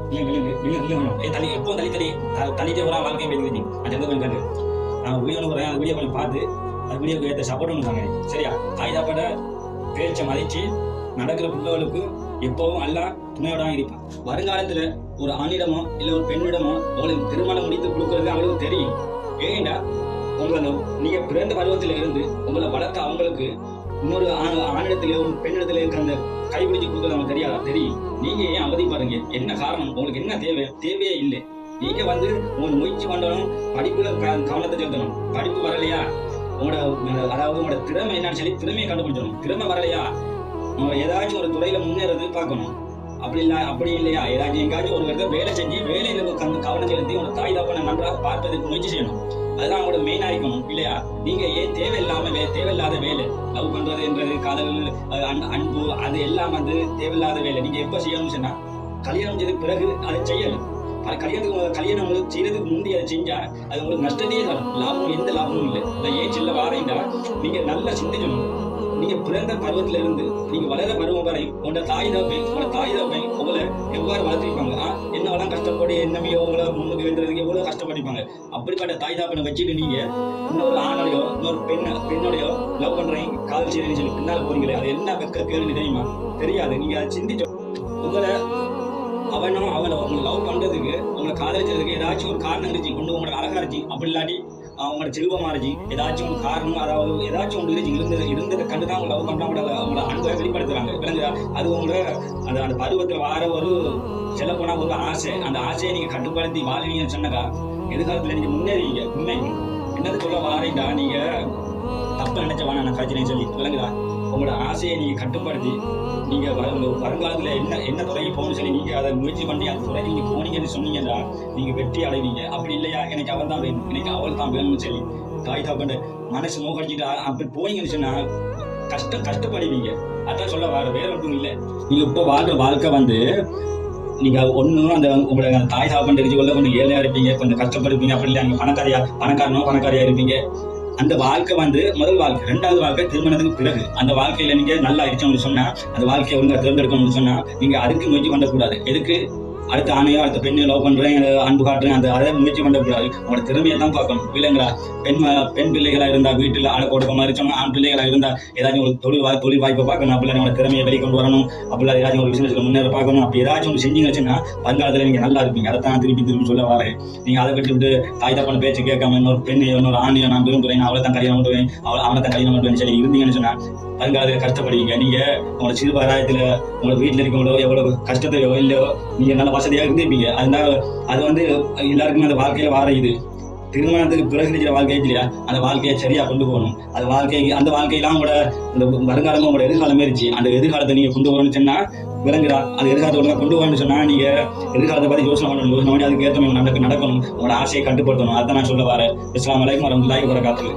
தள்ளி எப்போ தள்ளிட்டே வரா வாழ்க்கையை பேசி அந்த கொஞ்சம் கண்டு நான் வீடியோ வரேன் அந்த வீடியோ கொஞ்சம் பார்த்து அந்த வீடியோக்கு ஏற்ற சப்போர்ட் பண்ணுறாங்க. சரியா? தாய் தாப்பட பேச்சை மதிச்சு நடக்கிற பிள்ளைகளுக்கு எப்பவும் எல்லாம் துணையோட இருப்பான். வருங்காலத்துல ஒரு ஆணிடமோ இல்லை ஒரு பெண்ணிடமோ அவங்களுக்கு திருமணம் முடித்து கொடுக்கறது அவங்களுக்கு தெரியும். ஏன்னா உங்களை நீங்க பிறந்த பருவத்தில இருந்து உங்களை வளர்க்க அவங்களுக்கு இன்னொரு ஆணிடத்திலே ஒரு பெண்ணிடத்திலே இருக்கிற அந்த கைப்பிடிச்சு கொடுக்கறது அவங்களுக்கு தெரியாதா? தெரியும். நீங்க ஏன் அவதிப்படுறீங்க? என்ன காரணம்? உங்களுக்கு என்ன தேவையே இல்லை. நீங்க உங்க முயற்சி பண்ணணும், படிப்புல கவனத்தை செலுத்தணும். படிப்பு வரலையா அதாவது உங்களோட திறமை என்னன்னு சொல்லி திறமையை கண்டுபிடிச்சணும். திறமை வரலையா ஏதாச்சும் ஒரு துறையில முன்னேறது பார்க்கணும். அப்படி இல்லையா ஏதாச்சும் எங்காச்சும் ஒரு இடத்துல வேலை செஞ்சு வேலையில கவனம் செலுத்தி உங்க தாய் தாப்பனை நன்றாக பார்ப்பதற்கு முயற்சி செய்யணும். அதுதான் அவங்களோட மெயினா இருக்கணும். இல்லையா? நீங்க ஏன் தேவையில்லாத வேலை, லவ் பண்றதுன்றது, காதல், அன்பு, அது எல்லாம் தேவையில்லாத வேலை நீங்க எப்ப செய்யணும்னு சொன்னா கல்யாணம் செய்த பிறகு அதை செய்யணும். கல்யாணம் செய்யறதுக்கு முந்தைய அதை செஞ்சா அது உங்களுக்கு நஷ்டத்தையே தரும். லாபம் எந்த லாபமும் இல்லை. அதை ஏன் செல்ல வாரேண்டா நீங்க நல்லா சிந்திக்கணும். நீங்க பிறந்த பருவத்தில இருந்து நீங்க வளர பருவம் வரை உங்களோட தாய் தகப்பன் உங்களை எவ்வாறு வளர்த்திருப்பாங்க, என்னவெல்லாம் கஷ்டப்பட்டு என்னமையோ உங்களை முன்னுக்கு வென்றதுக்கு எவ்வளவு கஷ்டப்பட்டிருப்பாங்க. அப்படிப்பட்ட தாய் தகப்பனை வச்சுட்டு நீங்க இன்னொரு ஆணையோ இன்னொரு பெண்ணோடையோ லவ் பண்றீங்க, காதல் செய்யறீங்கன்னு சொல்லி பின்னால் போறீங்களே, அது என்ன வெக்க கேள்வி தெரியுமா? தெரியாது. நீங்க அதை சிந்திச்சோம். உங்களை அவனை உங்களை லவ் பண்றதுக்கு உங்களை காதலிச்சதுக்கு ஏதாச்சும் ஒரு காரணம் இருந்துச்சு, கொண்டு உங்களோட அழகா இருந்துச்சு, அப்படி இல்லாட்டி அவங்களோட செல்வமா இருந்துச்சு, ஏதாச்சும் ஒரு காரணம், அதாவது ஏதாச்சும் ஒன்று இருந்ததை கண்டுதான் அவங்க லவ் பண்றாங்க, அவங்களோட அன்பை வெளிப்படுத்துறாங்க. விளங்குதா? அது உங்களோட அந்த பருவத்தில் வார ஒரு செல்ல போனா ஒரு ஆசை. அந்த ஆசையை நீங்க கட்டுப்படுத்தி வாழ்வீங்கன்னு சொன்னதா எதிர்காலத்துல நீங்க முன்னேறீங்க. உண்மைங்க என்னது சொல்ல வாரீங்கடா, நீங்க தப்ப நினைச்ச வாங்க நான் காய்ச்சினேன்னு சொல்லி. விளங்குதா? உங்களோட ஆசையை நீங்க கட்டுப்படுத்தி நீங்க வருங்காலத்துல என்ன துறைக்கு போகணும்னு சொல்லி நீங்க அதை முயற்சி பண்ணி அந்த துறை நீங்க போனீங்கன்னு சொன்னீங்கன்னா நீங்க வெற்றி அடைவீங்க. அப்படி இல்லையா எனக்கு அவள் தான் வேணும், எனக்கு அவள் தான் வேணும்னு சொல்லி தாய் தாப்பண்ட மனசு நோக்கடிச்சுட்டு அப்படி போனீங்கன்னு சொன்னா கஷ்டப்படுவீங்க. அதான் சொல்ல வேற ஒன்றும் இல்லை. நீங்க இப்போ வாழ்க்கை நீங்க ஒன்னும் உங்களோட தாய் தாப்பண்ட கொள்ள கொஞ்சம் ஏழையா இருப்பீங்க, கொஞ்சம் கஷ்டப்படுவீங்க. அப்படி இல்லை நீங்க பணக்காரியா இருப்பீங்க. அந்த வாழ்க்கை முதல் வாழ்க்கை. ரெண்டாவது வாழ்க்கை திருமணத்துக்கு பிறகு. அந்த வாழ்க்கையில நீங்க நல்லா இருக்கணும்னு சொன்னா, அந்த வாழ்க்கையை ஒழுங்கா தேர்ந்தெடுக்கணும்னு சொன்னா நீங்க அதுக்கு முயற்சி பண்ணக்கூடாது. எதுக்கு? அடுத்த ஆணையோ அடுத்த பெண்ணையோ லவ் பண்றேன், அன்பு காட்டுறேன், அதை முயற்சி பண்ணக்கூடாது. உங்களோட திறமையை தான் பார்க்கணும். இல்லைங்களா? பெண் பிள்ளைகளா இருந்தா வீட்டுல ஆளை கொடுக்க மாதிரி சொன்னா, ஆண் பிள்ளைகளா இருந்தா ஏதாச்சும் ஒரு தொழில் வாய்ப்பை பார்க்கணும். அப்படி உங்களோட திறமையை வெளிக்கொண்டு வரணும். அப்படி ஏதாச்சும் ஒரு பிசினஸ்ல முன்னேற பார்க்கணும். அப்படி ஏதாச்சும் ஒரு செஞ்சீங்கன்னு வச்சுன்னா வருங்காலத்துல நீங்க நல்லா இருப்பீங்க. அதை தான் திருப்பி சொல்ல வரேன். நீங்க அதை விட்டு தாய் தப்பான பேச்சு கேட்காம இன்னொரு பெண்ணையோ இன்னொரு ஆணையோ நான் விரும்புறேன், அவளை தான் கல்யாணம் பண்ணுவேன், அவனை தான் கல்யாணம் பண்ணுவேன் சொல்லி இருந்தீங்கன்னு சொன்னா வருங்காலத்துல கஷ்டப்படுவீங்க. நீங்க உங்களோட சிறு பிராயத்துல உங்களோட வீட்டுல இருக்கவங்களோ எவ்வளவு கஷ்டத்தையோ இல்லையோ நீங்க நல்ல வசதியாக இருந்திருப்பீங்க. அதனால அது எல்லாருக்குமே அந்த வாழ்க்கையில வார இது திருமணத்துக்கு பிறகு இருக்கிற வாழ்க்கை இல்லையா, அந்த வாழ்க்கையை சரியா கொண்டு போகணும். அந்த வாழ்க்கையெல்லாம் உங்களோட அந்த வருங்காலமும் உங்களோட எதிர்காலம் இருந்துச்சு. அந்த எதிர்காலத்தை நீங்க கொண்டு வரணும்னு சொன்னா விளங்குறா, அந்த எதிர்காலத்தை கொண்டு வரணும்னு சொன்னா நீங்க எதிர்காலத்தை பத்தி யோசனை பண்ணி அதுக்கு ஏற்ற நடக்கணும். உங்களோட ஆசையை கட்டுப்படுத்தணும். அதான் நான் சொல்ல வரேன். அஸ்ஸலாமு அலைக்கும் வரஹ்மத்துல்லாஹி வபரகாத்துஹு.